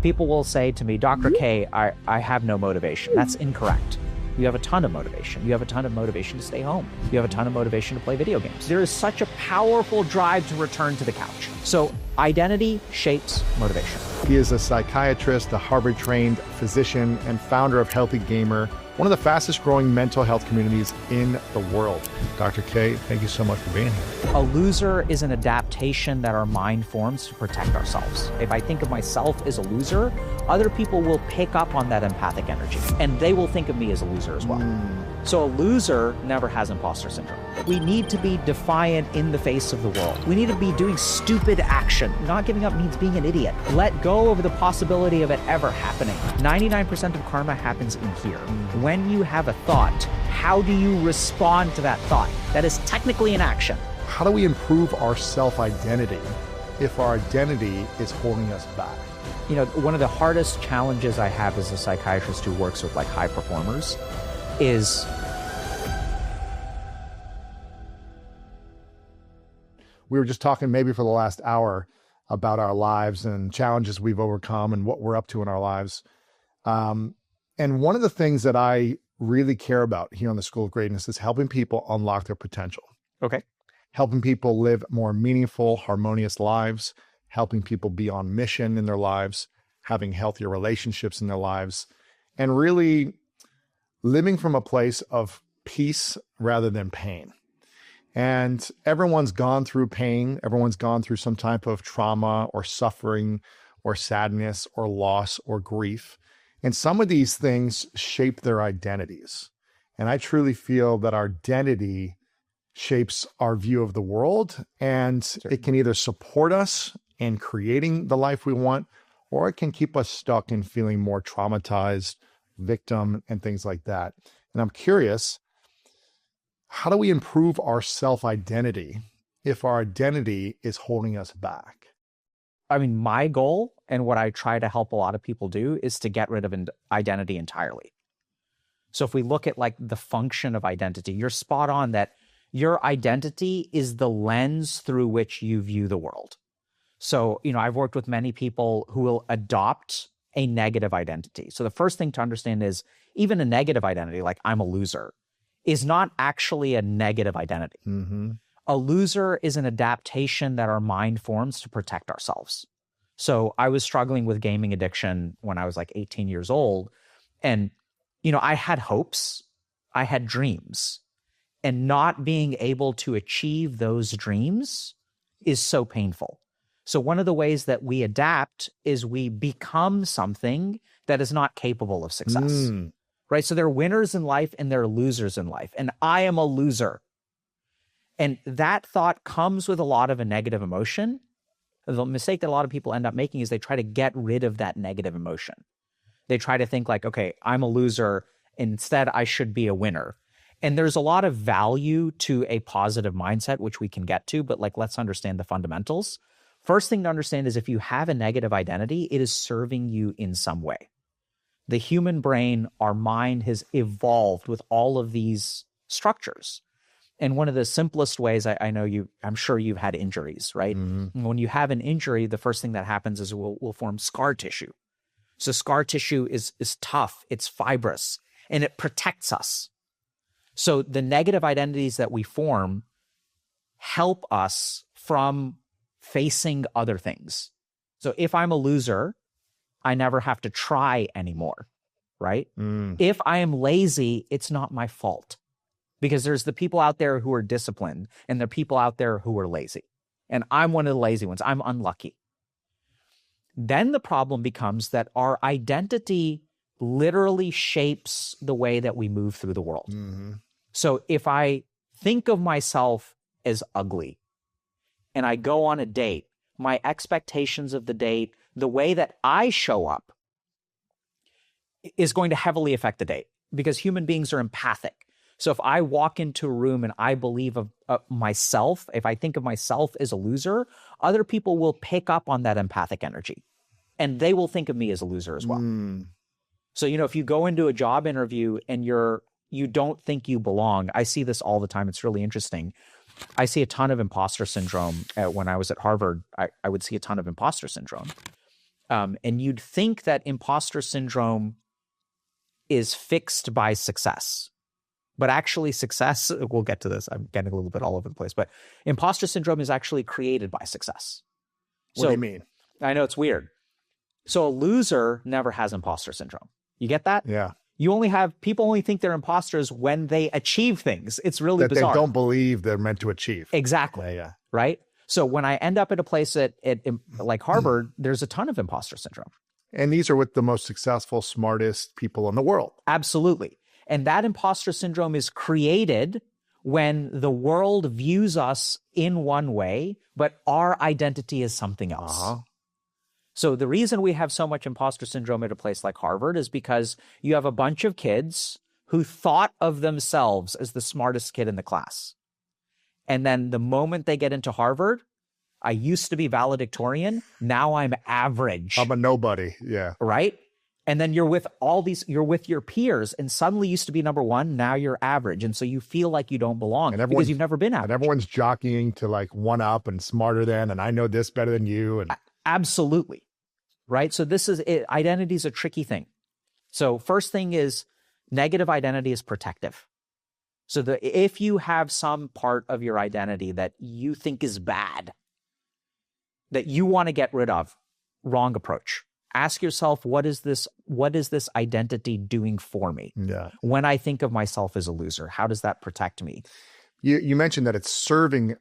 People will say to me, Dr. K, I have no motivation. That's incorrect. You have a ton of motivation. You have a ton of motivation to stay home. You have a ton of motivation to play video games. There is such a powerful drive to return to the couch. So identity shapes motivation. He is a psychiatrist, a Harvard-trained physician, and founder of Healthy Gamer, one of the fastest growing mental health communities in the world. Dr. K, thank you so much for being here. A loser is an adaptation that our mind forms to protect ourselves. If I think of myself as a loser, other people will pick up on that empathic energy, and they will think of me as a loser as well. So a loser never has imposter syndrome. We need to be defiant in the face of the world. We need to be doing stupid action. Not giving up means being an idiot. Let go of the possibility of it ever happening. 99% of karma happens in here. When you have a thought, how do you respond to that thought? That is technically an action. How do we improve our self-identity if our identity is holding us back? You know, one of the hardest challenges I have as a psychiatrist who works with like high performers is we were just talking maybe for the last hour about our lives and challenges we've overcome and what we're up to in our lives. And one of the things that I really care about here on the School of Greatness is helping people unlock their potential. okay. Helping people live more meaningful, harmonious lives, helping people be on mission in their lives, having healthier relationships in their lives, and really living from a place of peace rather than pain. And everyone's gone through pain. Everyone's gone through some type of trauma or suffering or sadness or loss or grief. And some of these things shape their identities. And I truly feel that our identity shapes our view of the world, and it can either support us in creating the life we want, or it can keep us stuck in feeling more traumatized, victim, and things like that. And I'm curious, how do we improve our self-identity if our identity is holding us back? I mean, my goal and what I try to help a lot of people do is to get rid of identity entirely. So if we look at like the function of identity, you're spot on that your identity is the lens through which you view the world. So, you know, I've worked with many people who will adopt a negative identity. So the first thing to understand is even a negative identity, like I'm a loser, is not actually a negative identity. A loser is an adaptation that our mind forms to protect ourselves. So I was struggling with gaming addiction when I was like 18 years old. And, you know, I had hopes, I had dreams, and not being able to achieve those dreams is so painful. So one of the ways that we adapt is we become something that is not capable of success, right? So there are winners in life and there are losers in life. And I am a loser. And that thought comes with a lot of a negative emotion. The mistake that a lot of people end up making is they try to get rid of that negative emotion. They try to think like, okay, I'm a loser. Instead, I should be a winner. And there's a lot of value to a positive mindset, which we can get to, but like, let's understand the fundamentals. First thing to understand is if you have a negative identity, it is serving you in some way. The human brain, our mind has evolved with all of these structures. And one of the simplest ways, I'm sure you've had injuries, right? When you have an injury, the first thing that happens is we'll form scar tissue. So scar tissue is tough, it's fibrous, and it protects us. So the negative identities that we form help us from facing other things. So if I'm a loser, I never have to try anymore, right? If I am lazy, it's not my fault. Because there's the people out there who are disciplined and there are people out there who are lazy. And I'm one of the lazy ones. I'm unlucky. Then the problem becomes that our identity literally shapes the way that we move through the world. So if I think of myself as ugly and I go on a date, my expectations of the date, the way that I show up is going to heavily affect the date because human beings are empathic. So if I walk into a room and I believe of myself, if I think of myself as a loser, other people will pick up on that empathic energy and they will think of me as a loser as well. So, you know, if you go into a job interview and you don't think you belong, I see this all the time. It's really interesting. I see a ton of imposter syndrome. When I was at Harvard, I would see a ton of imposter syndrome. And you'd think that imposter syndrome is fixed by success. But actually success, we'll get to this, I'm getting a little bit all over the place, but imposter syndrome is actually created by success. What do you mean? I know it's weird. So a loser never has imposter syndrome. You get that? Yeah. People only think they're imposters when they achieve things. It's really That bizarre. they don't believe they're meant to achieve. Exactly. Yeah. Right? So when I end up at a place at like Harvard, there's a ton of imposter syndrome. And these are with the most successful, smartest people in the world. Absolutely. And that imposter syndrome is created when the world views us in one way, but our identity is something else. So the reason we have so much imposter syndrome at a place like Harvard is because you have a bunch of kids who thought of themselves as the smartest kid in the class. And then the moment they get into Harvard, I used to be valedictorian, now I'm average. I'm a nobody. Yeah. Right? And then you're with you're with your peers, and suddenly used to be number one, now you're average. And so you feel like you don't belong because you've never been average. And everyone's jockeying to like one up and smarter than, and I know this better than you. And absolutely. Right? So identity is a tricky thing. So first thing is negative identity is protective. So if you have some part of your identity that you think is bad, that you want to get rid of, wrong approach. Ask yourself, what is this identity doing for me? Yeah. When I think of myself as a loser, how does that protect me? You mentioned that it's serving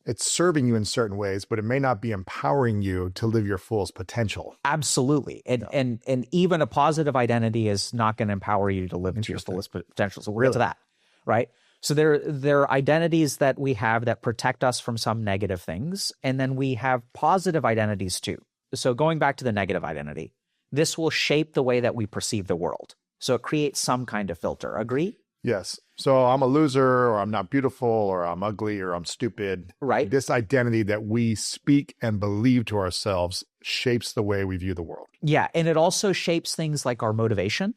you in certain ways, but it may not be empowering you to live your fullest potential. Absolutely. And even a positive identity is not going to empower you to live to your fullest potential. So we'll get to that, right? So there are identities that we have that protect us from some negative things, and then we have positive identities too. So going back to the negative identity, this will shape the way that we perceive the world. So it creates some kind of filter. Agree? Yes. So I'm a loser, or I'm not beautiful, or I'm ugly, or I'm stupid. Right. This identity that we speak and believe to ourselves shapes the way we view the world. Yeah. And it also shapes things like our motivation.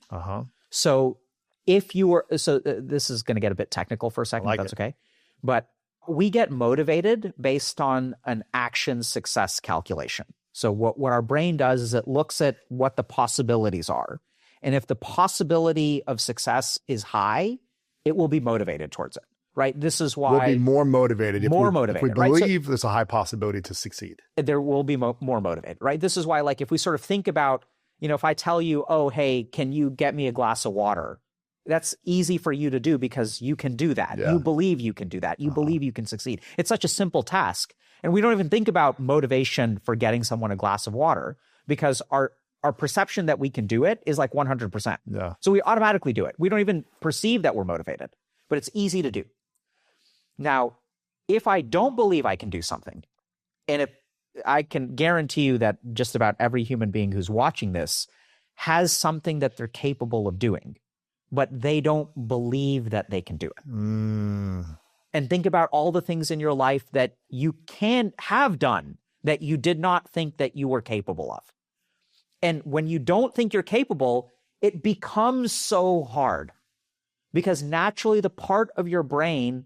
So this is going to get a bit technical for a second, if that's okay. But we get motivated based on an action success calculation. So what our brain does is it looks at what the possibilities are. And if the possibility of success is high, it will be motivated towards it, right? This is why... We'll be more motivated. If we believe there's a high possibility to succeed. There will be more motivated, right? This is why, like, if we sort of think about, if I tell you, oh, hey, can you get me a glass of water? That's easy for you to do because you can do that. Yeah. You believe you can do that. You believe you can succeed. It's such a simple task. And we don't even think about motivation for getting someone a glass of water because our perception that we can do it is like 100%. Yeah. So we automatically do it. We don't even perceive that we're motivated, but it's easy to do. Now, if I don't believe I can do something, and if I can guarantee you that just about every human being who's watching this has something that they're capable of doing, but they don't believe that they can do it. And think about all the things in your life that you can have done that you did not think that you were capable of. And when you don't think you're capable, it becomes so hard because naturally the part of your brain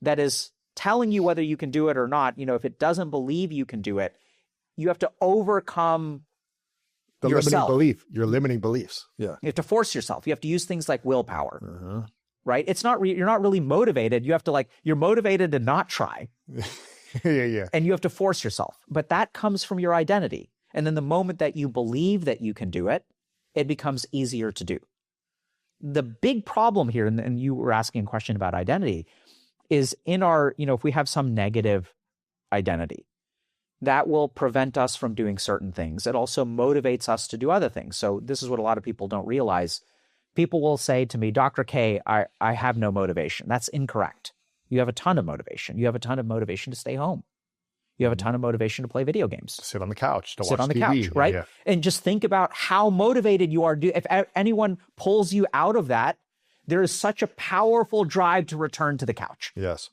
that is telling you whether you can do it or not, if it doesn't believe you can do it, you have to overcome yourself. Your limiting beliefs. Yeah. You have to force yourself. You have to use things like willpower. Right? It's not you're not really motivated. You have to you're motivated to not try. Yeah. And you have to force yourself. But that comes from your identity. And then the moment that you believe that you can do it, it becomes easier to do. The big problem here, and you were asking a question about identity, is in our, if we have some negative identity, that will prevent us from doing certain things. It also motivates us to do other things. So this is what a lot of people don't realize. People will say to me, Dr. K, I have no motivation. That's incorrect. You have a ton of motivation. You have a ton of motivation to stay home. You have a ton of motivation to play video games. Sit on the couch, Sit on the couch, right? Yeah. And just think about how motivated you are. If anyone pulls you out of that, there is such a powerful drive to return to the couch. Yes.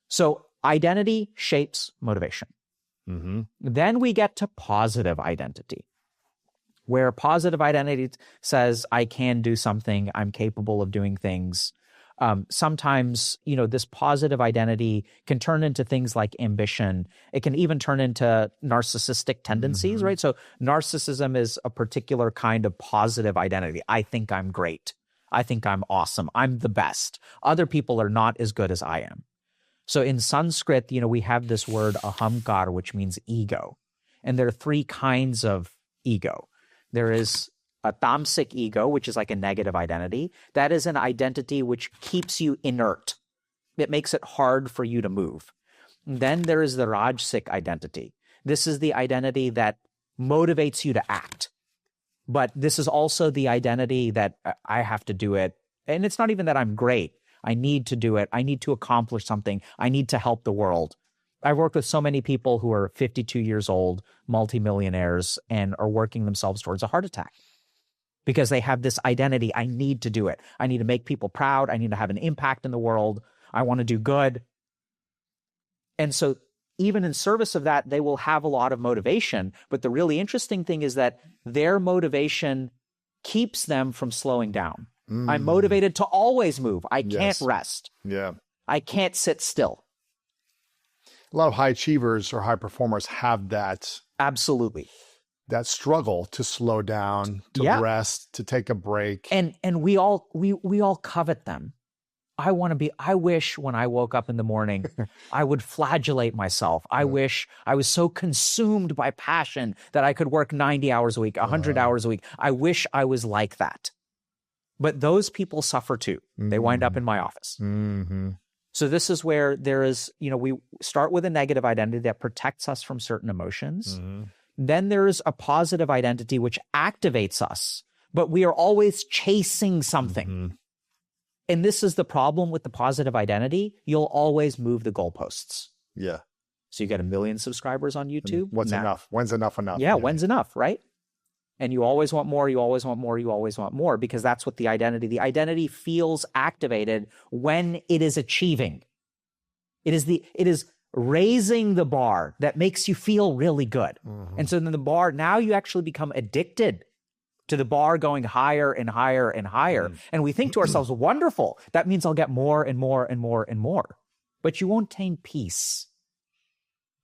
So identity shapes motivation. Then we get to positive identity, where positive identity says, I can do something, I'm capable of doing things. Sometimes, this positive identity can turn into things like ambition. It can even turn into narcissistic tendencies, right? So narcissism is a particular kind of positive identity. I think I'm great. I think I'm awesome. I'm the best. Other people are not as good as I am. So in Sanskrit, we have this word ahamkar, which means ego. And there are three kinds of ego. There is a tamasic ego, which is like a negative identity. That is an identity which keeps you inert. It makes it hard for you to move. And then there is the rajasic identity. This is the identity that motivates you to act. But this is also the identity that I have to do it. And it's not even that I'm great. I need to do it. I need to accomplish something. I need to help the world. I've worked with so many people who are 52 years old, multimillionaires, and are working themselves towards a heart attack because they have this identity. I need to do it. I need to make people proud. I need to have an impact in the world. I want to do good. And so even in service of that, they will have a lot of motivation. But the really interesting thing is that their motivation keeps them from slowing down. I'm motivated to always move. I can't rest. Yeah. I can't sit still. A lot of high achievers or high performers have that. Absolutely. That struggle to slow down, to rest, to take a break. And we all covet them. I wish when I woke up in the morning, I would flagellate myself. I wish I was so consumed by passion that I could work 90 hours a week, 100 hours a week. I wish I was like that. But those people suffer too. They wind up in my office. So this is where there is, we start with a negative identity that protects us from certain emotions. Then there is a positive identity which activates us, but we are always chasing something. And this is the problem with the positive identity. You'll always move the goalposts. Yeah. So you get 1 million subscribers on YouTube. What's enough? When's enough enough? Yeah, when's enough, right? And you always want more, you always want more, you always want more, because that's what the identity feels activated when it is achieving. It is raising the bar that makes you feel really good. And so then the bar, now you actually become addicted to the bar going higher and higher and higher. And we think to ourselves, wonderful, that means I'll get more and more and more and more. But you won't attain peace.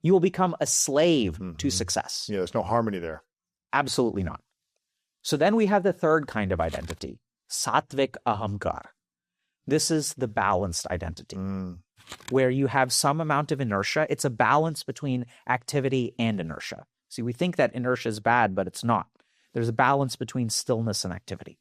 You will become a slave to success. Yeah, there's no harmony there. Absolutely not. So then we have the third kind of identity, sattvic ahamkar. This is the balanced identity, where you have some amount of inertia. It's a balance between activity and inertia. See, we think that inertia is bad, but it's not. There's a balance between stillness and activity.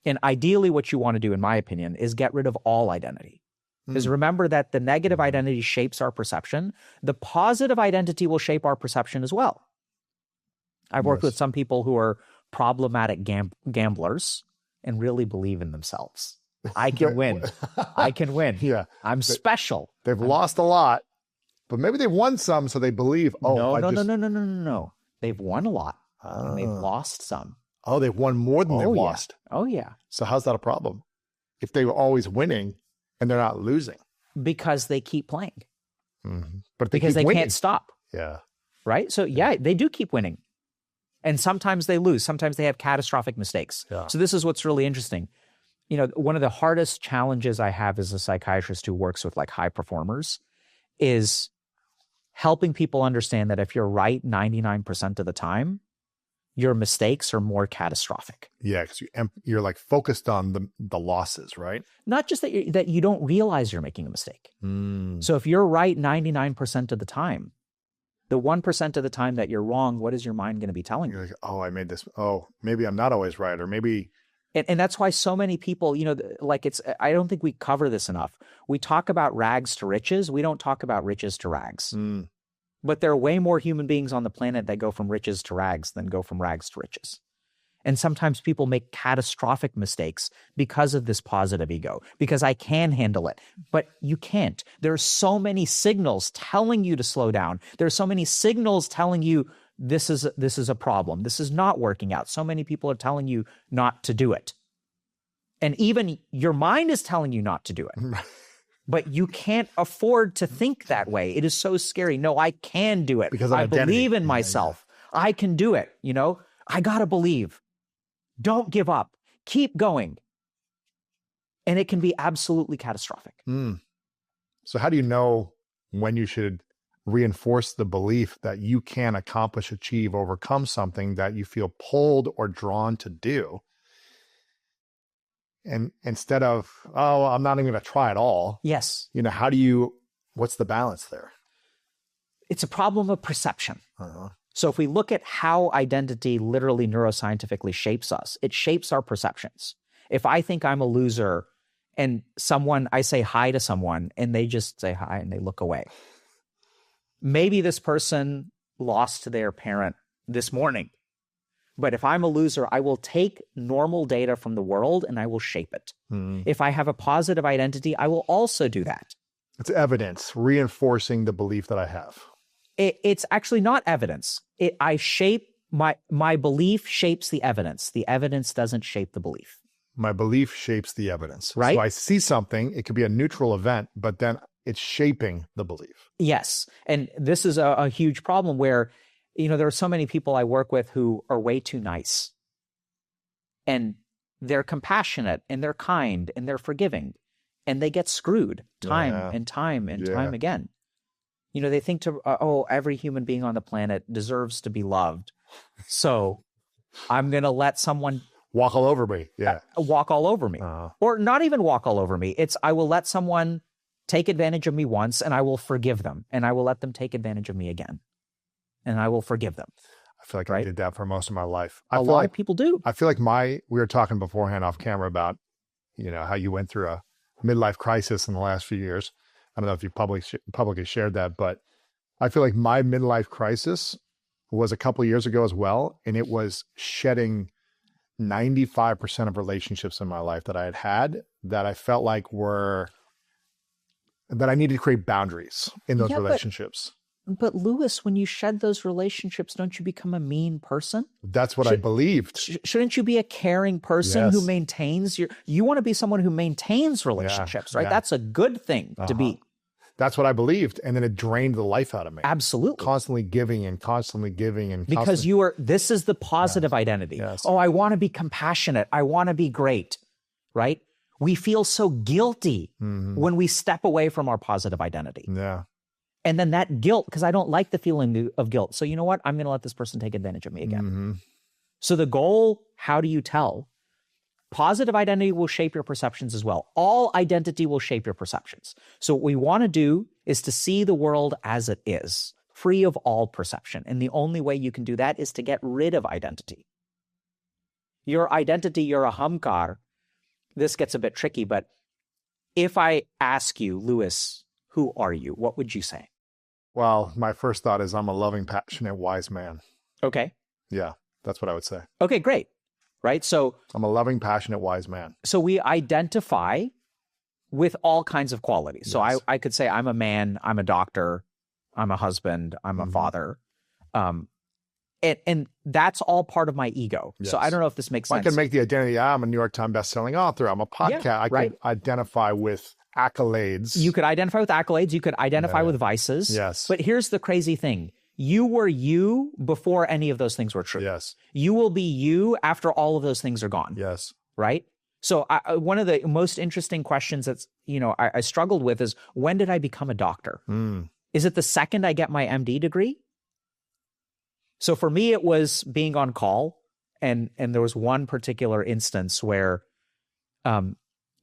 And ideally, what you want to do, in my opinion, is get rid of all identity. Because remember that the negative identity shapes our perception. The positive identity will shape our perception as well. I've worked with some people who are problematic gamblers and really believe in themselves. I can win. I can win. Yeah. I'm special. They've lost a lot, but maybe they've won some, so they believe, No. They've won a lot. And they've lost some. Oh, they've won more than they've lost. Oh, yeah. So how's that a problem? If they were always winning and they're not losing? Because they keep playing. But because they can't stop. Yeah. Right? So yeah, they do keep winning. And sometimes they lose. Sometimes they have catastrophic mistakes. Yeah. So this is what's really interesting. One of the hardest challenges I have as a psychiatrist who works with like high performers is helping people understand that if you're right 99% of the time, your mistakes are more catastrophic. Yeah, because you're like focused on the losses, right? Not just that you don't realize you're making a mistake. So if you're right 99% of the time, the 1% of the time that you're wrong, what is your mind going to be telling you? You're like, oh, I made this. Oh, maybe I'm not always right. Or maybe. And that's why so many people, I don't think we cover this enough. We talk about rags to riches. We don't talk about riches to rags. But there are way more human beings on the planet that go from riches to rags than go from rags to riches. And sometimes people make catastrophic mistakes because of this positive ego, because I can handle it, but you can't. There are so many signals telling you to slow down. There are so many signals telling you this is a problem. This is not working out. So many people are telling you not to do it. And even your mind is telling you not to do it. But you can't afford to think that way. It is so scary. No, I can do it. Because I believe in myself. Yeah. I can do it. I got to believe. Don't give up. Keep going. And it can be absolutely catastrophic. So how do you know when you should reinforce the belief that you can accomplish, achieve, overcome something that you feel pulled or drawn to do? And instead of, oh, I'm not even going to try at all. Yes. What's the balance there? It's a problem of perception. So if we look at how identity literally neuroscientifically shapes us, it shapes our perceptions. If I think I'm a loser and I say hi to someone and they just say hi and they look away, maybe this person lost their parent this morning. But if I'm a loser, I will take normal data from the world and I will shape it. If I have a positive identity, I will also do that. It's evidence reinforcing the belief that I have. It's actually not evidence. I shape my belief shapes the evidence. The evidence doesn't shape the belief. My belief shapes the evidence. Right. So I see something, it could be a neutral event, but then it's shaping the belief. Yes. And this is a huge problem where, there are so many people I work with who are way too nice. And they're compassionate and they're kind and they're forgiving. And they get screwed time and time and time again. They think every human being on the planet deserves to be loved. So I'm going to let someone walk all over me. Walk all over me. Or not even walk all over me. I will let someone take advantage of me once and I will forgive them. And I will let them take advantage of me again. And I will forgive them. I feel like I did that for most of my life. A lot of people do. I feel like we were talking beforehand off camera about, how you went through a midlife crisis in the last few years. I don't know if you publicly shared that, but I feel like my midlife crisis was a couple of years ago as well. And it was shedding 95% of relationships in my life that I had that I felt like that I needed to create boundaries in those relationships. But Lewis, when you shed those relationships, don't you become a mean person? That's what I believed. Shouldn't you be a caring person who maintains you want to be someone who maintains relationships, right? That's a good thing to be. That's what I believed. And then it drained the life out of me. Absolutely. Constantly giving and constantly giving. And because this is the positive identity. Yes. Oh, I want to be compassionate. I want to be great, right? We feel so guilty when we step away from our positive identity. Yeah. And then that guilt, because I don't like the feeling of guilt. So you know what? I'm going to let this person take advantage of me again. So the goal, how do you tell? Positive identity will shape your perceptions as well. All identity will shape your perceptions. So what we want to do is to see the world as it is, free of all perception. And the only way you can do that is to get rid of identity. Your identity, you're a ahamkar. This gets a bit tricky, but if I ask you, Lewis, who are you? What would you say? Well, my first thought is I'm a loving, passionate, wise man. Okay. Yeah, that's what I would say. Okay, great. Right? So I'm a loving, passionate, wise man. So we identify with all kinds of qualities. So Yes. I could say I'm a man, I'm a doctor, I'm a husband, I'm a father. And that's all part of my ego. Yes. So I don't know if this makes sense. I can make the identity, I'm a New York Times bestselling author, I'm a podcast. I could identify with accolades. You could identify with accolades. You could identify with vices. Yes. But here's the crazy thing. You were you before any of those things were true. Yes. You will be you after all of those things are gone. Yes. Right? So one of the most interesting questions that's, I struggled with is, when did I become a doctor? Is it the second I get my MD degree? So for me, it was being on call. And there was one particular instance where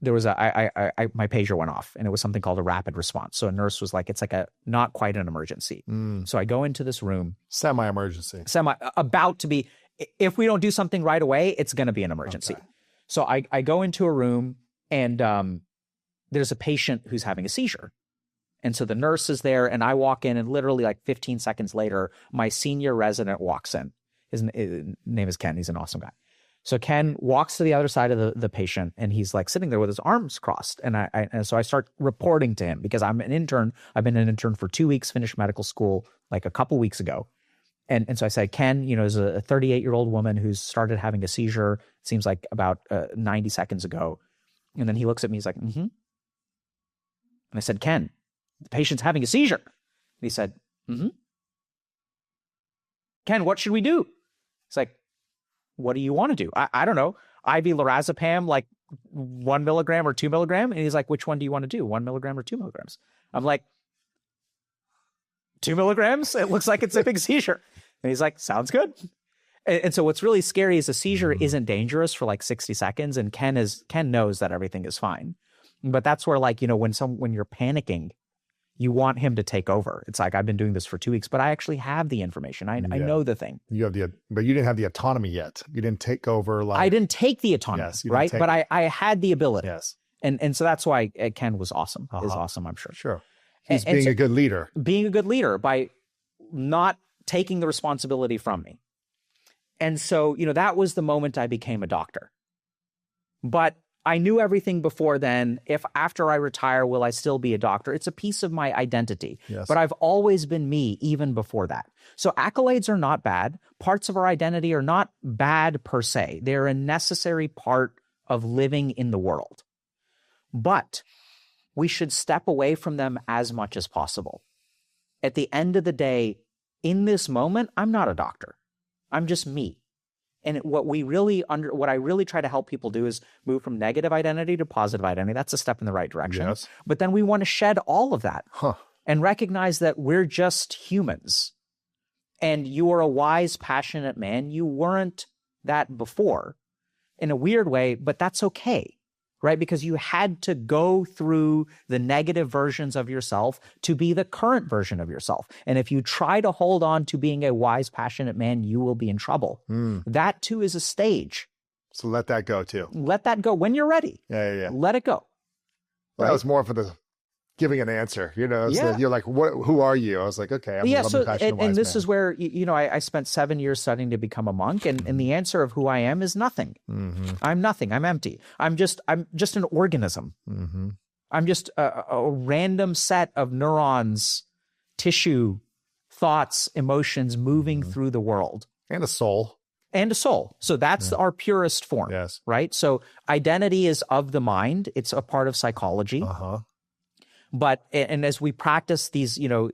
there was my pager went off, and it was something called a rapid response. So a nurse was like, it's like not quite an emergency. So I go into this room. Semi-emergency. About to be, if we don't do something right away, it's going to be an emergency. Okay. So I go into a room, and there's a patient who's having a seizure. And so the nurse is there, and I walk in, and literally like 15 seconds later, my senior resident walks in. His name is Ken. He's an awesome guy. So Ken walks to the other side of the patient, and he's like sitting there with his arms crossed. And so I start reporting to him, because I'm an intern. I've been an intern for 2 weeks, finished medical school like a couple weeks ago. And so I said, Ken, is a 38-year-old woman who's started having a seizure, it seems like about 90 seconds ago. And then he looks at me, he's like, And I said, Ken, the patient's having a seizure. And he said, Ken, what should we do? It's like, what do you want to do? I don't know. IV lorazepam, like 1 milligram or 2 milligram? And he's like, which one do you want to do? 1 milligram or 2 milligrams? I'm like, 2 milligrams? It looks like it's a big seizure. And he's like, sounds good. And so what's really scary is a seizure isn't dangerous for like 60 seconds. And Ken knows that everything is fine. But that's where, like, you know, when you're panicking, you want him to take over. It's like, I've been doing this for 2 weeks, but I actually have the information. I know the thing. But you didn't have the autonomy yet. You didn't take over. Like, I didn't take the autonomy, yes, right? But I had the ability. Yes. And so that's why Ken was awesome. Is awesome, I'm sure. Sure. He's being a good leader. Being a good leader by not taking the responsibility from me. And so, you know, that was the moment I became a doctor. But I knew everything before then. If after I retire, will I still be a doctor? It's a piece of my identity. Yes. But I've always been me even before that. So accolades are not bad. Parts of our identity are not bad per se. They're a necessary part of living in the world. But we should step away from them as much as possible. At the end of the day, in this moment, I'm not a doctor. I'm just me. And what I really try to help people do is move from negative identity to positive identity. That's a step in the right direction. Yes. But then we want to shed all of that and recognize that we're just humans. And you are a wise, passionate man. You weren't that before in a weird way, but that's okay, right? Because you had to go through the negative versions of yourself to be the current version of yourself. And if you try to hold on to being a wise, passionate man, you will be in trouble. That too is a stage. So let that go too. Let that go when you're ready. Yeah. Let it go. That was more for the giving an answer. You know, so you're like, who are you? I was like, okay. I'm so a passionate wise this man. is where, you know, I spent 7 years studying to become a monk, and the answer of who I am is nothing. I'm nothing. I'm empty. I'm just an organism. I'm just a random set of neurons, tissue, thoughts, emotions moving through the world. And a soul. And a soul. So that's our purest form. Yes. Right? So identity is of the mind. It's a part of psychology. But, and as we practice these, you know,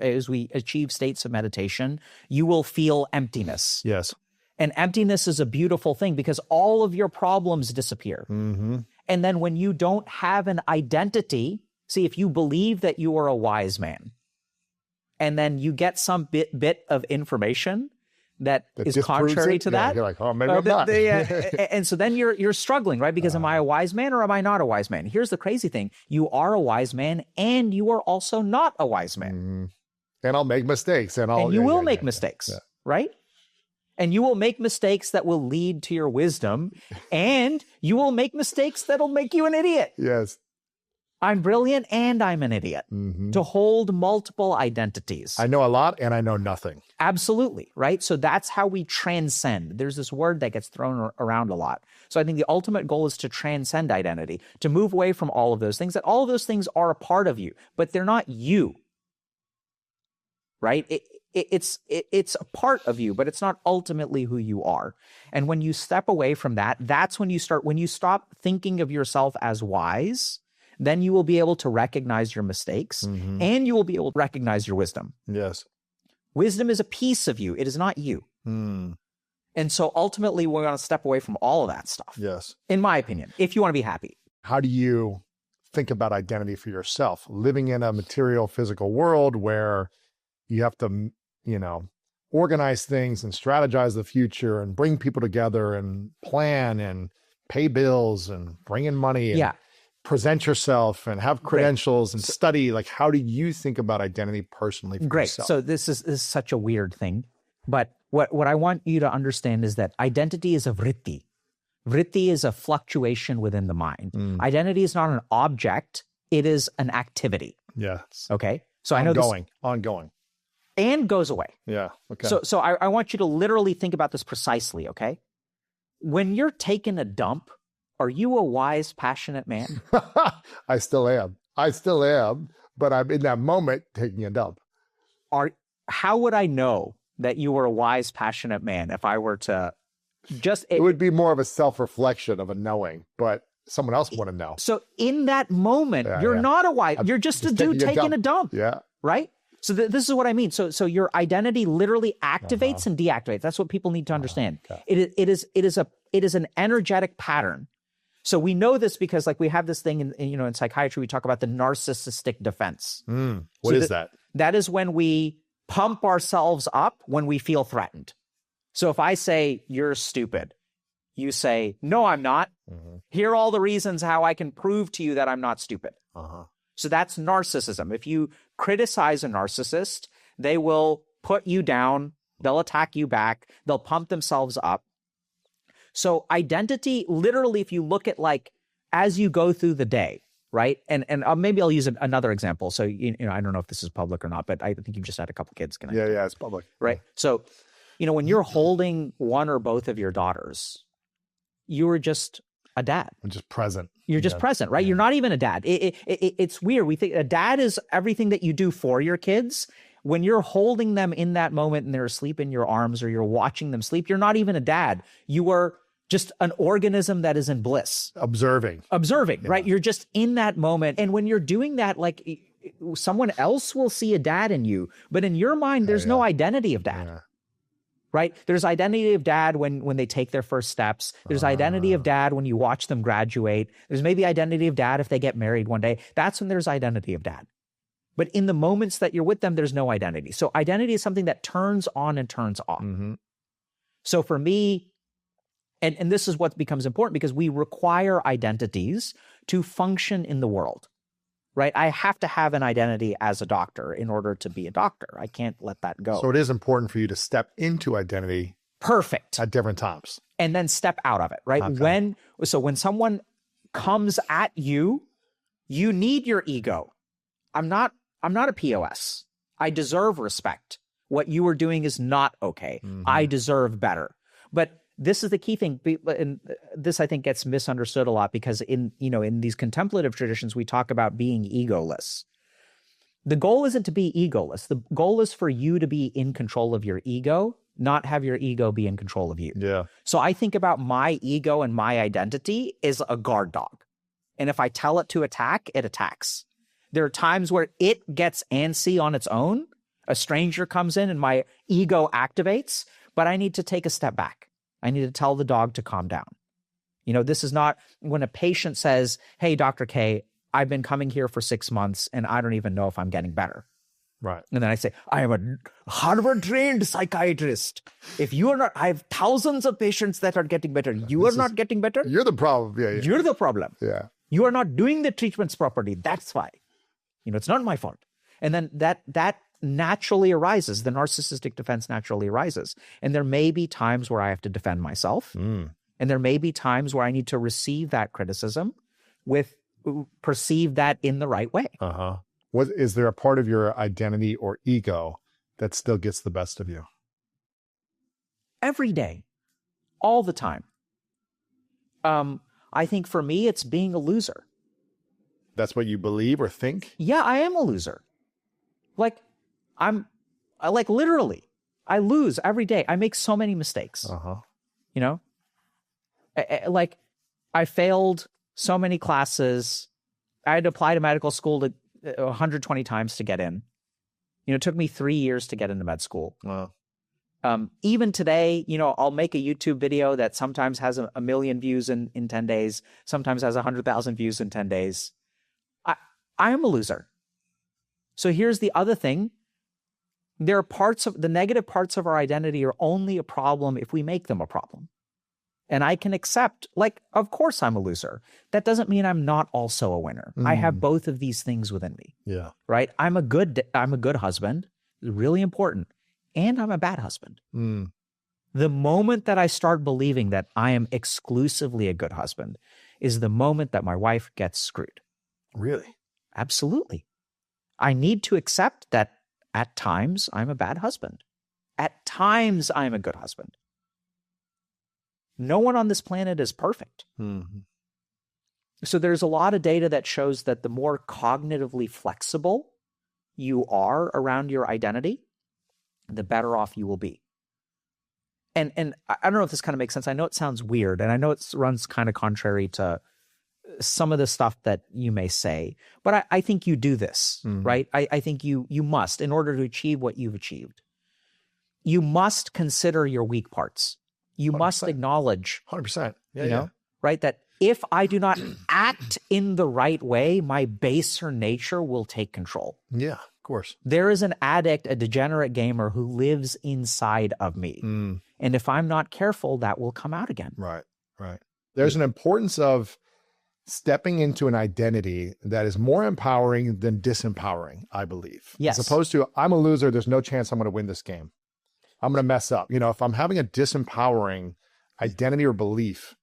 as we achieve states of meditation, you will feel emptiness. Yes. And emptiness is a beautiful thing because all of your problems disappear. And then when you don't have an identity, see, if you believe that you are a wise man, and then you get some bit of information that is contrary to that. You're like, oh, maybe I'm not. And so then you're struggling, right? Because am I a wise man or am I not a wise man? Here's the crazy thing. You are a wise man and you are also not a wise man. And I'll make mistakes. And you will make mistakes, right? And you will make mistakes that will lead to your wisdom. And you will make mistakes that'll make you an idiot. Yes. I'm brilliant and I'm an idiot. To hold multiple identities. I know a lot and I know nothing. Absolutely, right? So that's how we transcend. There's this word that gets thrown around a lot. So I think the ultimate goal is to transcend identity, to move away from all of those things, that all of those things are a part of you, but they're not you, right? It's a part of you, but it's not ultimately who you are. And when you step away from that, that's when you stop thinking of yourself as wise, then you will be able to recognize your mistakes and you will be able to recognize your wisdom. Yes. Wisdom is a piece of you. It is not you. And so ultimately, we're going to step away from all of that stuff. Yes. In my opinion, if you want to be happy. How do you think about identity for yourself? Living in a material, physical world where you have to, you know, organize things and strategize the future and bring people together and plan and pay bills and bring in money. And present yourself and have credentials and study. Like, how do you think about identity personally for yourself? So this is such a weird thing, but what I want you to understand is that identity is a vritti. Vritti is a fluctuation within the mind. Identity is not an object. It is an activity. Yes. Okay. So I know ongoing. And goes away. Yeah. Okay. So I want you to literally think about this precisely. Okay. When you're taking a dump, are you a wise, passionate man? I still am, but I'm in that moment taking a dump. How would I know that you were a wise, passionate man if I were to it would be more of a self-reflection of a knowing, but someone else want to know. So in that moment, you're not a wise, you're just a dude taking a dump. Yeah. Right? So this is what I mean. So your identity literally activates and deactivates. That's what people need to understand. Okay. It is an energetic pattern. So we know this because like we have this thing in psychiatry, we talk about the narcissistic defense. What is that? That is when we pump ourselves up when we feel threatened. So if I say, you're stupid, you say, no, I'm not. Here are all the reasons how I can prove to you that I'm not stupid. So that's narcissism. If you criticize a narcissist, they will put you down. They'll attack you back. They'll pump themselves up. So identity, literally, if you look at like, as you go through the day, right? And maybe I'll use another example. So, I don't know if this is public or not, but I think you've just had a couple kids. Yeah, it's public. Right. So, when you're holding one or both of your daughters, you are just a dad. I'm just present. You're just present, right? Yeah. You're not even a dad. It's weird. We think a dad is everything that you do for your kids. When you're holding them in that moment and they're asleep in your arms or you're watching them sleep, you're not even a dad. You are just an organism that is in bliss. Observing, right? You're just in that moment. And when you're doing that, like someone else will see a dad in you, but in your mind, there's no identity of dad. Right? There's identity of dad when they take their first steps. There's identity of dad when you watch them graduate. There's maybe identity of dad if they get married one day. That's when there's identity of dad. But in the moments that you're with them, there's no identity. So identity is something that turns on and turns off. So for me, and this is what becomes important because we require identities to function in the world. Right? I have to have an identity as a doctor in order to be a doctor. I can't let that go. So it is important for you to step into identity. Perfect. At different times. And then step out of it, right? Okay. When someone comes at you, you need your ego. I'm not a POS. I deserve respect. What you are doing is not okay. I deserve better. But this is the key thing, and this I think gets misunderstood a lot because in these contemplative traditions, we talk about being egoless. The goal isn't to be egoless. The goal is for you to be in control of your ego, not have your ego be in control of you. Yeah. So I think about my ego and my identity is a guard dog. And if I tell it to attack, it attacks. There are times where it gets antsy on its own. A stranger comes in and my ego activates, but I need to take a step back. I need to tell the dog to calm down. This is not when a patient says, hey, Dr. K, I've been coming here for 6 months and I don't even know if I'm getting better. Right. And then I say, I am a Harvard-trained psychiatrist. If you are not, I have thousands of patients that are getting better. You are not getting better. You're the problem. Yeah. You're the problem. Yeah. You are not doing the treatments properly. That's why. It's not my fault. And then that naturally arises. The narcissistic defense naturally arises. And there may be times where I have to defend myself. And there may be times where I need to receive that criticism perceive that in the right way. Is there a part of your identity or ego that still gets the best of you? Every day. All the time. I think for me, it's being a loser. That's what you believe or think? Yeah, I am a loser. Literally, I lose every day. I make so many mistakes. I failed so many classes. I had to apply to medical school 120 times to get in. It took me 3 years to get into med school. Wow. Even today, I'll make a YouTube video that sometimes has a million views in 10 days, sometimes has 100,000 views in 10 days. I am a loser. So here's the other thing. There are parts of the negative parts of our identity are only a problem if we make them a problem. And I can accept, of course I'm a loser. That doesn't mean I'm not also a winner. I have both of these things within me. Yeah. Right? I'm a good husband. Really important. And I'm a bad husband. The moment that I start believing that I am exclusively a good husband is the moment that my wife gets screwed. Really? Absolutely. I need to accept that at times I'm a bad husband. At times I'm a good husband. No one on this planet is perfect. So there's a lot of data that shows that the more cognitively flexible you are around your identity, the better off you will be. And I don't know if this kind of makes sense. I know it sounds weird, and I know it runs kind of contrary to some of the stuff that you may say, but I think you do this, right? I think you must, in order to achieve what you've achieved. You must consider your weak parts. You 100%. Must acknowledge 100%. Yeah, right? That if I do not act in the right way, my baser nature will take control. Yeah, of course. There is an addict, a degenerate gamer who lives inside of me. And if I'm not careful, that will come out again. Right. There's an importance of stepping into an identity that is more empowering than disempowering, I believe. Yes. As opposed to, I'm a loser, there's no chance I'm going to win this game. I'm going to mess up. If I'm having a disempowering identity or belief,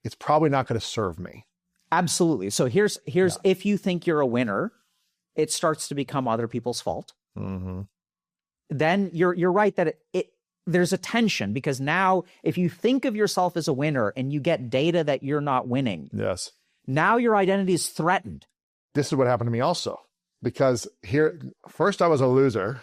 it's probably not going to serve me. Absolutely. So here's if you think you're a winner, it starts to become other people's fault. Then you're right that there's a tension, because now if you think of yourself as a winner and you get data that you're not winning, yes, now your identity is threatened. This is what happened to me also, because first I was a loser,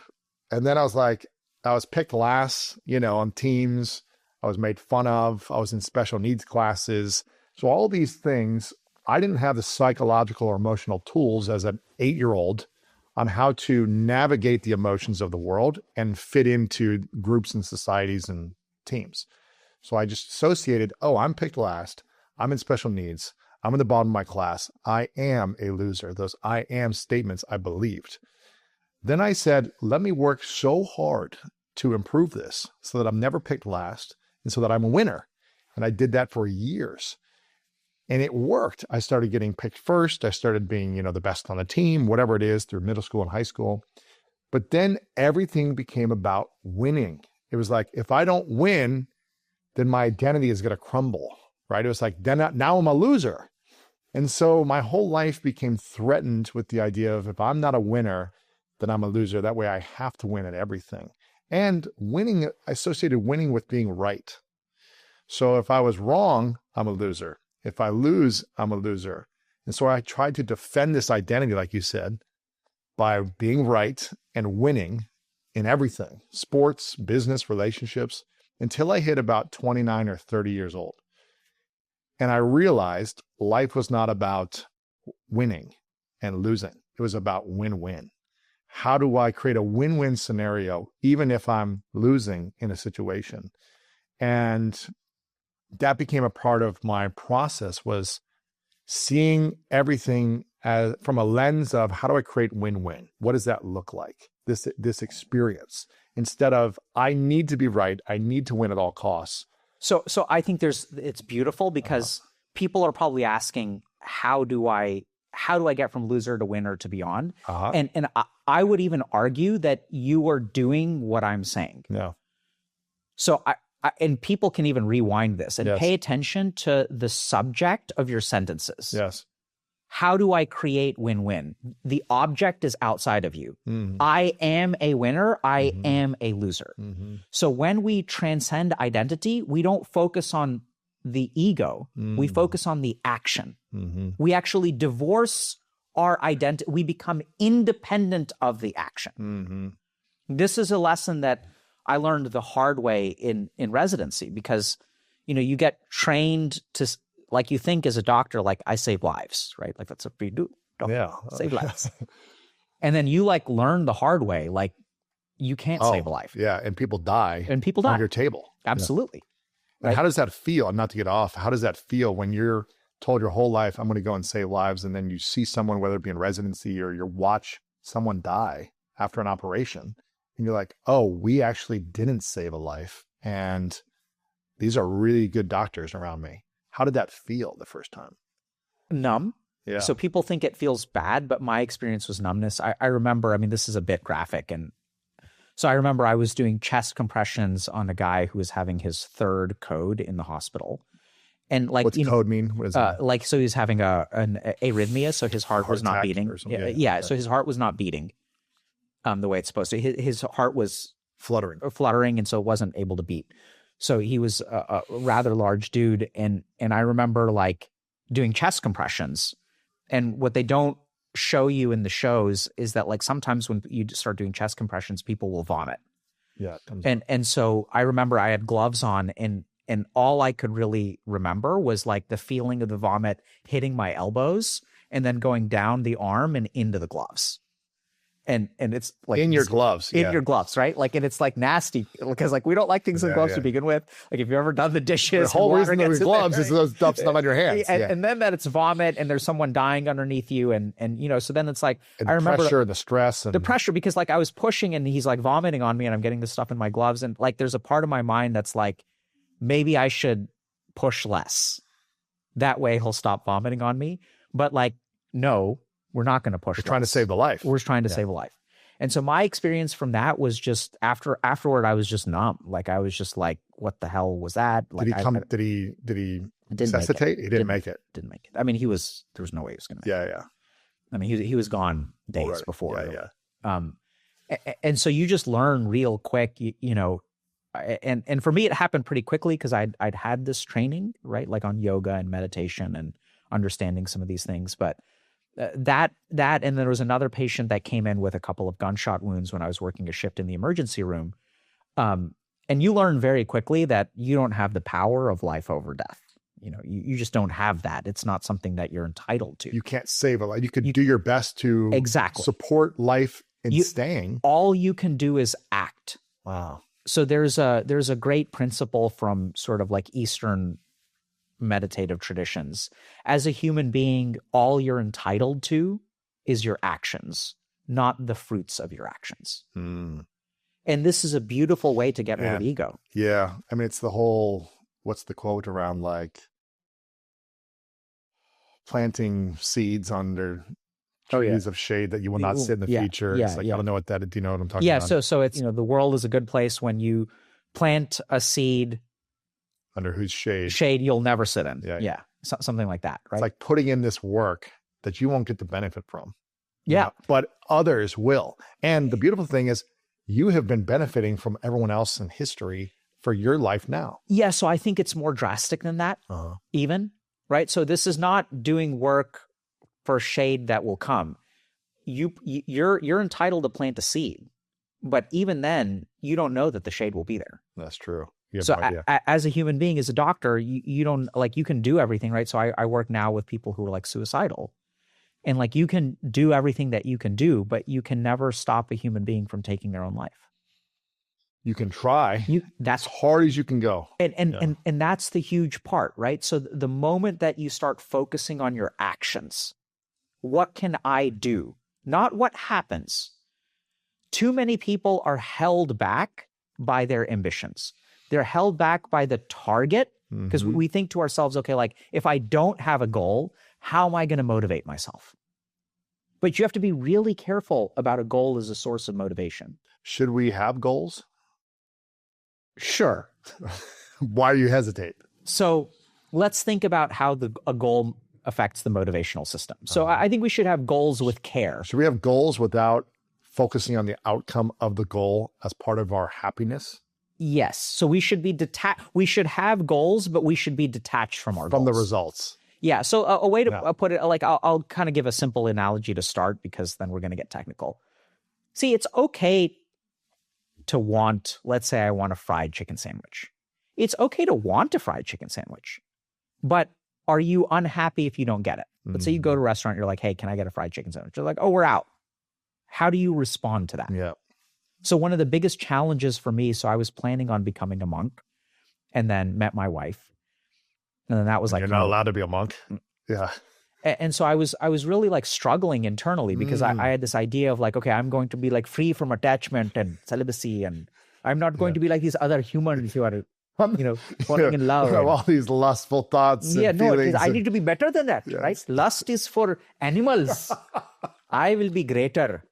and then I was picked last, on teams. I was made fun of. I was in special needs classes. So all these things, I didn't have the psychological or emotional tools as an 8-year-old on how to navigate the emotions of the world and fit into groups and societies and teams. So I just associated, I'm picked last. I'm in special needs. I'm in the bottom of my class. I am a loser. Those I am statements I believed. Then I said, let me work so hard to improve this so that I'm never picked last and so that I'm a winner. And I did that for years. And it worked. I started getting picked first. I started being, the best on the team, whatever it is, through middle school and high school. But then everything became about winning. It was like, if I don't win, then my identity is going to crumble, right? It was like, now I'm a loser. And so my whole life became threatened with the idea of, if I'm not a winner, then I'm a loser. That way I have to win at everything. And winning, I associated winning with being right. So if I was wrong, I'm a loser. If I lose, I'm a loser. And so I tried to defend this identity, like you said, by being right and winning in everything, sports, business, relationships, until I hit about 29 or 30 years old. And I realized life was not about winning and losing. It was about win-win. How do I create a win-win scenario, even if I'm losing in a situation? And that became a part of my process, was seeing everything from a lens of, how do I create win-win? What does that look like? This experience, instead of, I need to be right, I need to win at all costs. So I think it's beautiful, because people are probably asking, how do I get from loser to winner to beyond? And I would even argue that you are doing what I'm saying. Yeah. So and people can even rewind this and Yes. pay attention to the subject of your sentences. Yes. How do I create win-win? The object is outside of you. I am a winner. I am a loser. So when we transcend identity, we don't focus on the ego. We focus on the action. We actually divorce our identity. We become independent of the action. This is a lesson that I learned the hard way in residency, because, you get trained to, like, you think as a doctor, like, I save lives, right? Like, that's what we do. Yeah. Save lives. And then you learn the hard way, like, you can't save a life. Yeah. And people die. On your table. Absolutely. Yeah. And how does that feel? And not to get off, how does that feel when you're told your whole life, I'm going to go and save lives, and then you see someone, whether it be in residency or you watch someone die after an operation, and you're like, oh, we actually didn't save a life, and these are really good doctors around me. How did that feel the first time? Numb. Yeah. So people think it feels bad, but my experience was numbness. I remember, this is a bit graphic. And so I remember I was doing chest compressions on a guy who was having his third code in the hospital. And what's code mean? What is that? So he was having an arrhythmia, so his heart was not beating. Yeah. So his heart was not beating the way it's supposed to. His heart was fluttering, and so it wasn't able to beat. So he was a rather large dude, and I remember doing chest compressions, and what they don't show you in the shows is that sometimes when you start doing chest compressions, people will vomit. Yeah. And so I remember I had gloves on, and all I could really remember was the feeling of the vomit hitting my elbows and then going down the arm and into the gloves. And it's like in your gloves. in your gloves, right? Like, and it's like nasty because like we don't like things in gloves to begin with. Like if you've ever done the dishes, the whole reason there's gloves is those stuff stuff on your hands. And then that it's vomit and there's someone dying underneath you, and you know, so then it's like and I remember pressure, the stress, and the pressure, because like I was pushing and he's like vomiting on me and I'm getting this stuff in my gloves, and like there's a part of my mind that's like, maybe I should push less. That way he'll stop vomiting on me. But like, no, we're not going to push. We're trying to save the life. We're trying to save a life. And so my experience from that was just afterward, I was just numb. Like I was just like, what the hell was that? Like, did he resuscitate? He didn't make it. Didn't make it. I mean, there was no way he was going to make it. Yeah. I mean, he was gone days before. Yeah. And so you just learn real quick, you know, and for me, it happened pretty quickly because I'd had this training, right? Like on yoga and meditation and understanding some of these things. But that, and then there was another patient that came in with a couple of gunshot wounds when I was working a shift in the emergency room. And you learn very quickly that you don't have the power of life over death. You know, you just don't have that. It's not something that you're entitled to. You can't save a life. You could do your best to support life in staying. All you can do is act. Wow. So there's a great principle from sort of like Eastern meditative traditions. As a human being, all you're entitled to is your actions, not the fruits of your actions. And this is a beautiful way to get rid of ego. Yeah. I mean, it's the whole, what's the quote around like planting seeds under trees of shade that you will not sit in the future. It's like, I don't know what that, do you know what I'm talking about? So it's, you know, the world is a good place when you plant a seed under whose shade you'll never sit in. Something like that, right? It's like putting in this work that you won't get the benefit from. Yeah. But others will. And the beautiful thing is you have been benefiting from everyone else in history for your life now. Yeah. So I think it's more drastic than that, even, right? So this is not doing work for shade that will come. You're entitled to plant a seed, but even then you don't know that the shade will be there. That's true. So as a human being, as a doctor, you don't, like, you can do everything, right? So I work now with people who are like suicidal, and like you can do everything that you can do, but you can never stop a human being from taking their own life. You can try. That's as hard as you can go. And that's the huge part, right? So the moment that you start focusing on your actions, what can I do? Not what happens. Too many people are held back by their ambitions. They're held back by the target because we think to ourselves, okay, like if I don't have a goal, how am I going to motivate myself? But you have to be really careful about a goal as a source of motivation. Should we have goals? Sure. Why do you hesitate? So let's think about how a goal affects the motivational system. So I think we should have goals with care. Should we have goals without focusing on the outcome of the goal as part of our happiness? Yes. So we should be we should have goals, but we should be detached from our goals. From the results. Yeah. So a way to put it, like I'll kind of give a simple analogy to start, because then we're going to get technical. See, it's okay to want, let's say I want a fried chicken sandwich. It's okay to want a fried chicken sandwich, but are you unhappy if you don't get it? Let's say you go to a restaurant, you're like, hey, can I get a fried chicken sandwich? They're like, oh, we're out. How do you respond to that? Yeah. So one of the biggest challenges for me, so I was planning on becoming a monk and then met my wife. And then that was like, you're not allowed to be a monk. Yeah. And so I was really like struggling internally because I had this idea of like, okay, I'm going to be like free from attachment and celibacy, and I'm not going to be like these other humans who are, you know, falling in love. All these lustful thoughts. And feelings. I need to be better than that, right? Lust is for animals. I will be greater.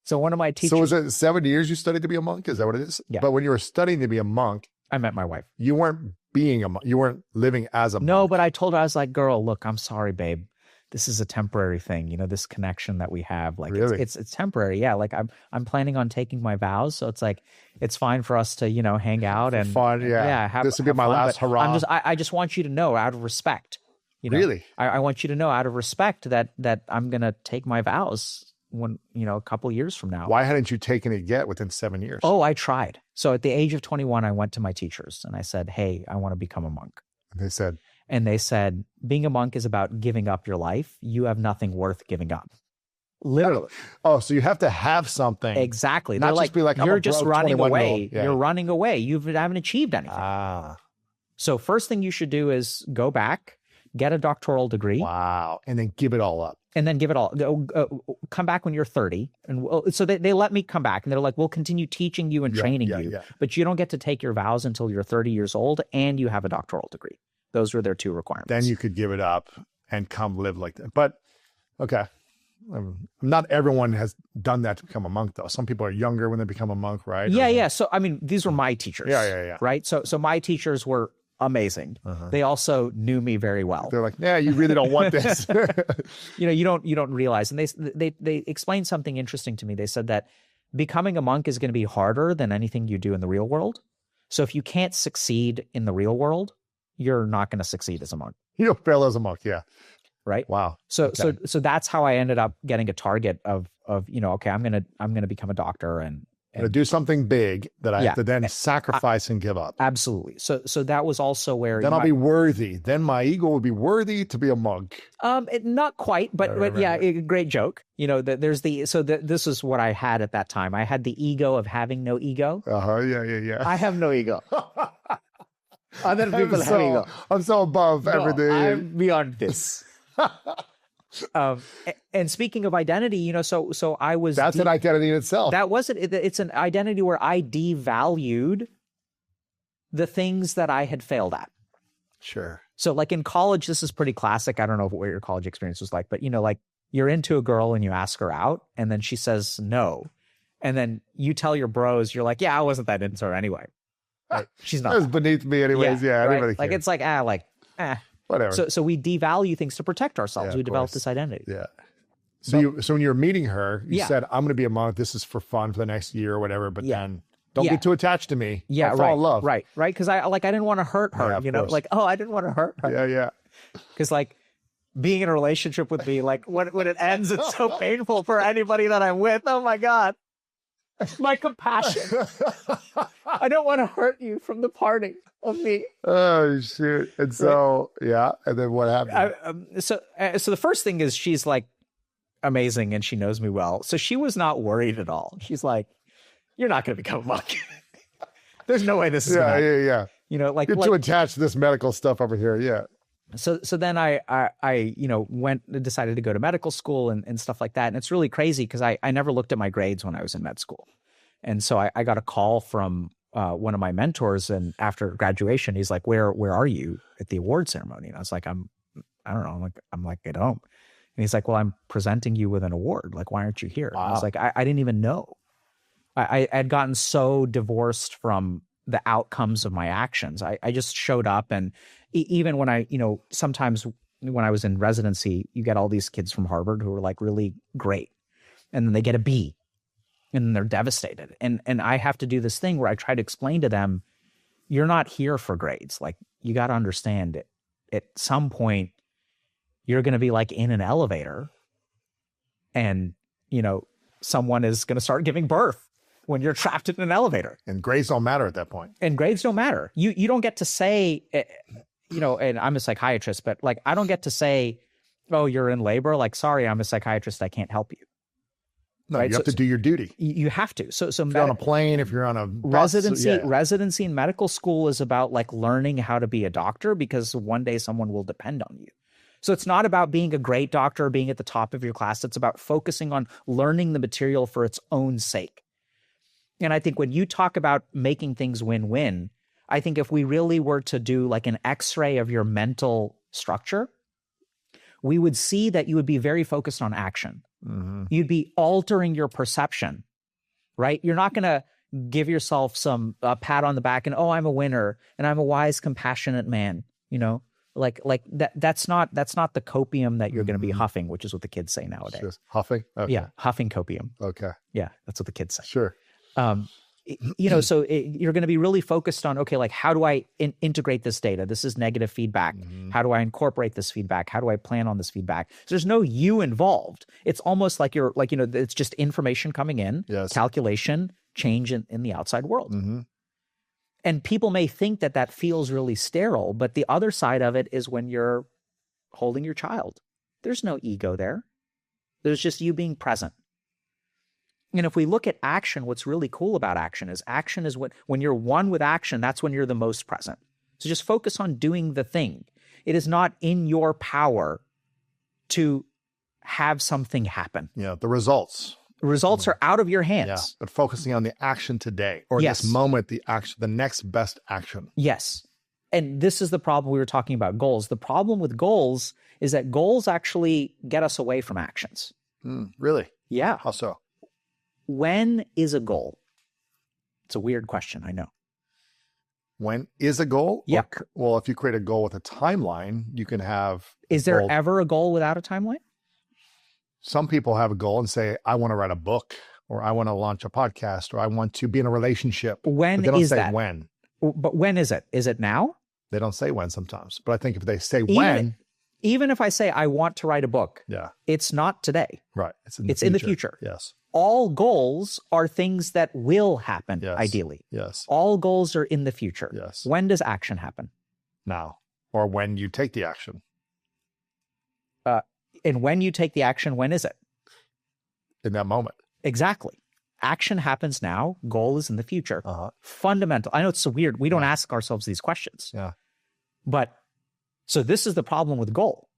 So one of my teachers. So was it 7 years you studied to be a monk? Is that what it is? Yeah. But when you were studying to be a monk, I met my wife. You weren't being a monk. You weren't living as a monk. No, but I told her, I was like, girl, look, I'm sorry, babe. This is a temporary thing. You know, this connection that we have, like, really? it's temporary. Yeah. Like I'm planning on taking my vows. So it's like, it's fine for us to, you know, hang out and fun. Yeah. This would be my last hurrah. I just want you to know, out of respect, you know, really, I want you to know out of respect that I'm going to take my vows when, you know, a couple years from now. Why hadn't you taken it yet within 7 years? Oh, I tried. So at the age of 21, I went to my teachers and I said, hey, I want to become a monk. And they said, being a monk is about giving up your life. You have nothing worth giving up. Literally. Oh, so you have to have something. Exactly. Not They're just be like, I'm you're a just broke running 21-year-old. away. Yeah. You're running away. You haven't achieved anything. Ah, So first thing you should do is go back, get a doctoral degree, wow. And then give it all up. and then give it all. Come back when you're 30. And so they let me come back, and they're like, we'll continue teaching you and training you, but you don't get to take your vows until you're 30 years old and you have a doctoral degree. Those were their two requirements. Then you could give it up and come live like that. But okay. Not everyone has done that to become a monk, though. Some people are younger when they become a monk, right? Yeah. So, I mean, these were my teachers. Yeah. Right. So my teachers were amazing. They also knew me very well. They're like, yeah, you really don't want this. You don't realize. And they explained something interesting to me. They said that becoming a monk is going to be harder than anything you do in the real world. So if you can't succeed in the real world, you're not going to succeed as a monk. You'll fail as a monk. Yeah. Right. Wow. So Okay. so that's how I ended up getting a target of okay, I'm gonna become a doctor and To do something big that I Yeah. have to then sacrifice and give up. absolutely. So that was also where Then I'll be worthy. Then my ego will be worthy to be a monk. not quite, but Right. yeah, great joke. There's this is what I had at that time. I had the ego of having no ego. Yeah. I have no ego. Other people have ego. I'm so above No, everything. I'm beyond this. And speaking of identity, so I was. That's an identity in itself. That wasn't. It's an identity where I devalued the things that I had failed at. Sure. So, like in college, this is pretty classic. I don't know what your college experience was like, but like you're into a girl and you ask her out, and then she says no, and then you tell your bros, you're like, yeah, I wasn't that into her anyway. Right? She's not. That was beneath me anyways. Yeah, right? anybody Like cares. it's like Whatever. So we devalue things to protect ourselves. Yeah, We of develop course. this identity. Yeah. So when you were meeting her, you Yeah. said, I'm going to be a monk. This is for fun for the next year or whatever. But Yeah. then don't Yeah. be too attached to me. Yeah, I'll right. fall in love. Right. Because I didn't want to hurt her. Yeah, of course. Like, oh, I didn't want to hurt her. Yeah. Because like being in a relationship with me, like when it ends, it's so painful for anybody that I'm with. Oh my God. My compassion. I don't want to hurt you from the parting of me. Oh, shoot. And so, yeah. And then what happened? So the first thing is she's like amazing and she knows me well. So she was not worried at all. She's like, you're not going to become a monk. There's no way this is going to Yeah. like You're too attached to this medical stuff over here. Yeah. So then I decided to go to medical school and stuff like that. And it's really crazy because I never looked at my grades when I was in med school. And so I got a call from one of my mentors, and after graduation, he's like, where are you at the award ceremony? And I was like, I don't know. I'm like at home. And he's like, well, I'm presenting you with an award. Like, why aren't you here? Wow. I was like, I didn't even know. I had gotten so divorced from the outcomes of my actions. I just showed up, and even when I, sometimes when I was in residency, you get all these kids from Harvard who are like really great, and then they get a B, and then they're devastated. And I have to do this thing where I try to explain to them, you're not here for grades. Like, you got to understand it. At some point, you're going to be like in an elevator, and someone is going to start giving birth when you're trapped in an elevator. And grades don't matter at that point. And grades don't matter. You don't get to say, and I'm a psychiatrist, but like, I don't get to say, oh, you're in labor. Like, sorry, I'm a psychiatrist. I can't help you. No, Right, you have so- to do your duty. You have to. So If you're on a plane, if you're on a bus, residency in medical school is about like learning how to be a doctor, because one day someone will depend on you. So it's not about being a great doctor, being at the top of your class. It's about focusing on learning the material for its own sake. And I think when you talk about making things win-win, I think if we really were to do like an X-ray of your mental structure, we would see that you would be very focused on action. Mhm. You'd be altering your perception, right? You're not going to give yourself some pat on the back and, oh, I'm a winner and I'm a wise, compassionate man, like that's not the copium that you're going to be huffing, which is what the kids say nowadays. Just huffing. Okay. Yeah. Huffing copium. Okay. Yeah. That's what the kids say. Sure. So you're going to be really focused on, okay, like how do I integrate this data? This is negative feedback. How do I incorporate this feedback? How do I plan on this feedback? So there's no you involved. It's almost like you're like, it's just information coming in, Yes. calculation, change in the outside world. Mm-hmm. And people may think that feels really sterile, but the other side of it is when you're holding your child. There's no ego there. There's just you being present. And if we look at action, what's really cool about action is when you're one with action, that's when you're the most present. So just focus on doing the thing. It is not in your power to have something happen. Yeah, the results. Results are out of your hands. Yeah, but focusing on the action today or Yes. this moment, the next best action. Yes. And this is the problem we were talking about goals. The problem with goals is that goals actually get us away from actions. Really? Yeah. How so? When is a goal? It's a weird question, I know. When is a goal? Yeah. Well, if you create a goal with a timeline, you can have. Is there ever a goal without a timeline? Some people have a goal and say, I want to write a book, or I want to launch a podcast, or I want to be in a relationship. When But they don't is say that? when. But when is it? Is it now? They don't say when sometimes. But I think if they say when, Even if I say I want to write a book, yeah, it's not today. right. It's in the future. Yes. All goals are things that will happen, Yes. ideally. Yes. All goals are in the future. Yes. When does action happen? Now, or when you take the action. And when you take the action, when is it? In that moment. Exactly. Action happens now. Goal is in the future. Uh-huh. Fundamental. I know it's so weird. We don't ask ourselves these questions. Yeah. But so this is the problem with goal,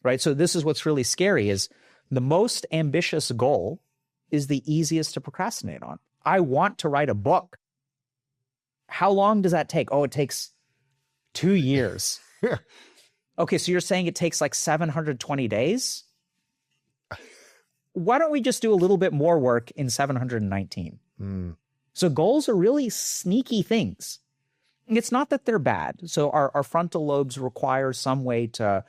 right? So this is what's really scary is the most ambitious goal is the easiest to procrastinate on. I want to write a book. How long does that take? Oh, it takes 2 years. Okay, so you're saying it takes like 720 days? Why don't we just do a little bit more work in 719? So goals are really sneaky things. It's not that they're bad. So our frontal lobes require some way to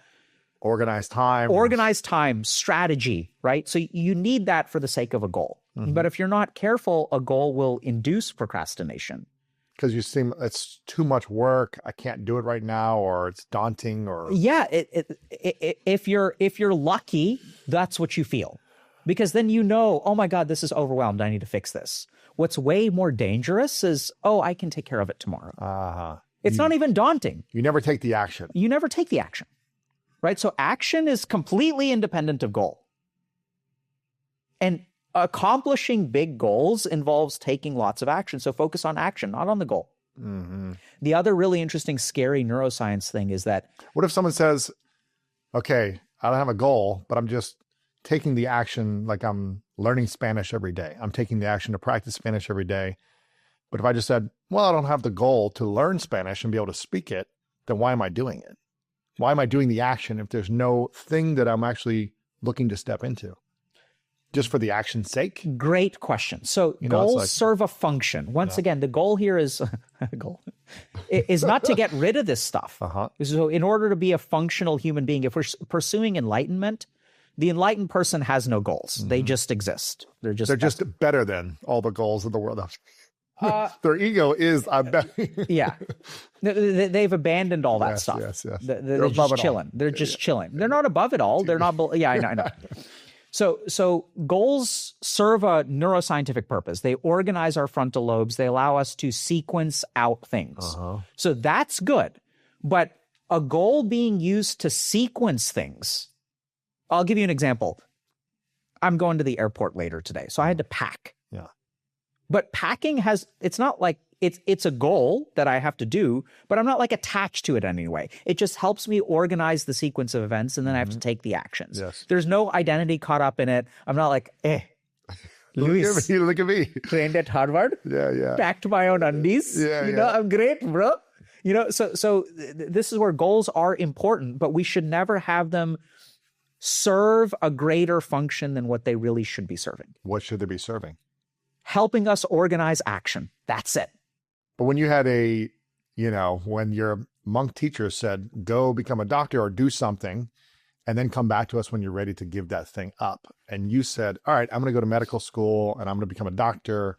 Organize time, strategy, right? So you need that for the sake of a goal. But if you're not careful, a goal will induce procrastination. because it's too much work. I can't do it right now, or it's daunting, or Yeah, if you're lucky, that's what you feel. Because then you know, oh my God, this is overwhelmed. I need to fix this. What's way more dangerous is, oh, I can take care of it tomorrow. It's not even daunting. You never take the action. You never take the action, right? So action is completely independent of goal. And accomplishing big goals involves taking lots of action. So focus on action, not on the goal. The other really interesting, scary neuroscience thing is that What if someone says, okay, I don't have a goal, but I'm just taking the action, like I'm learning Spanish every day. I'm taking the action to practice Spanish every day. But if I just said, well, I don't have the goal to learn Spanish and be able to speak it, then why am I doing it? Why am I doing the action if there's no thing that I'm actually looking to step into? Just for the action's sake? Great question. So it's goals like- serve a function. Once again, the goal here is is not to get rid of this stuff. So in order to be a functional human being, if we're pursuing enlightenment, the enlightened person has no goals. They just exist. They're just better than all the goals of the world. Their ego is, I bet. yeah. They've abandoned all that Yes, stuff. yes. They're They're above just it all. chilling. They're just chilling. They're not above it all. They're not. Yeah, I know. So goals serve a neuroscientific purpose. They organize our frontal lobes. They allow us to sequence out things. So that's good. But a goal being used to sequence things, I'll give you an example. I'm going to the airport later today, so I had to pack. Yeah. But packing it's not like it's a goal that I have to do, but I'm not like attached to it anyway. It just helps me organize the sequence of events, and then I have to take the actions. Yes. There's no identity caught up in it. I'm not like, Luis, Look at me. trained at Harvard, Yeah. packed my own undies. Yeah, you know, yeah. I'm great, bro. You know, so this is where goals are important, but we should never have them serve a greater function than what they really should be serving. What should they be serving? Helping us organize action. That's it. But when you had when your monk teacher said, go become a doctor or do something, and then come back to us when you're ready to give that thing up. And you said, all right, I'm going to go to medical school and I'm going to become a doctor.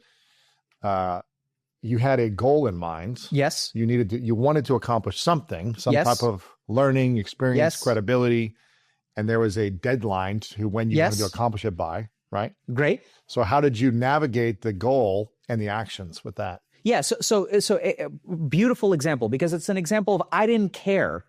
You had a goal in mind. Yes. You wanted to accomplish something, some Yes. type of learning, experience, Yes. credibility. And there was a deadline to when you Yes. wanted to accomplish it by, right? Great. So how did you navigate the goal and the actions with that? Yeah. So a beautiful example, because it's an example of I didn't care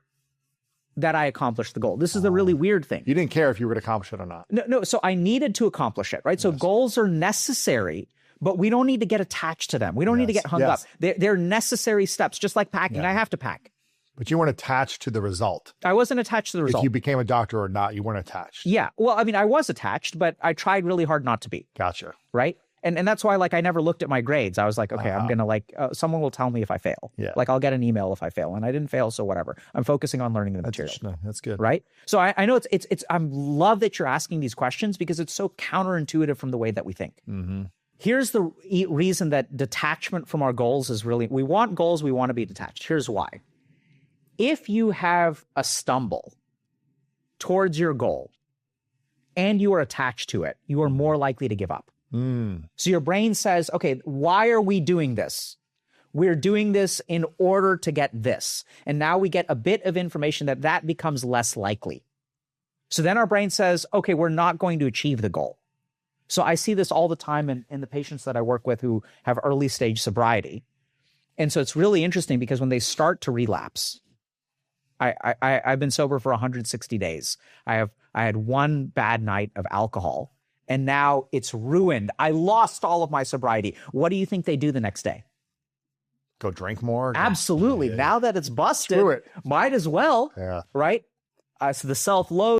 that I accomplished the goal. This is the really weird thing. You didn't care if you were going to accomplish it or not. No, so I needed to accomplish it, right? So goals are necessary, but we don't need to get attached to them. We don't need to get hung up. They're necessary steps, just like packing. I have to pack. But you weren't attached to the result. I wasn't attached to the result. If you became a doctor or not, you weren't attached. Yeah. Well, I mean, I was attached, but I tried really hard not to be. Gotcha. Right? And that's why, like, I never looked at my grades. I was like, okay, I'm going to, like, someone will tell me if I fail. Yeah. Like, I'll get an email if I fail. And I didn't fail, so whatever. I'm focusing on learning the material. That's good. Right? So I know I love that you're asking these questions because it's so counterintuitive from the way that we think. Mm-hmm. Here's the reason that detachment from our goals is really, we want goals, we want to be detached. Here's why. If you have a stumble towards your goal and you are attached to it, you are more likely to give up. So your brain says, okay, why are we doing this? We're doing this in order to get this. And now we get a bit of information that becomes less likely. So then our brain says, okay, we're not going to achieve the goal. So I see this all the time in the patients that I work with who have early stage sobriety. And so it's really interesting because when they start to relapse, I've been sober for 160 days. I had one bad night of alcohol, and now it's ruined. I lost all of my sobriety. What do you think they do the next day? Go drink more? Absolutely. Now that it's busted, Screw it. might as well. Yeah. Right? So the self-loathe.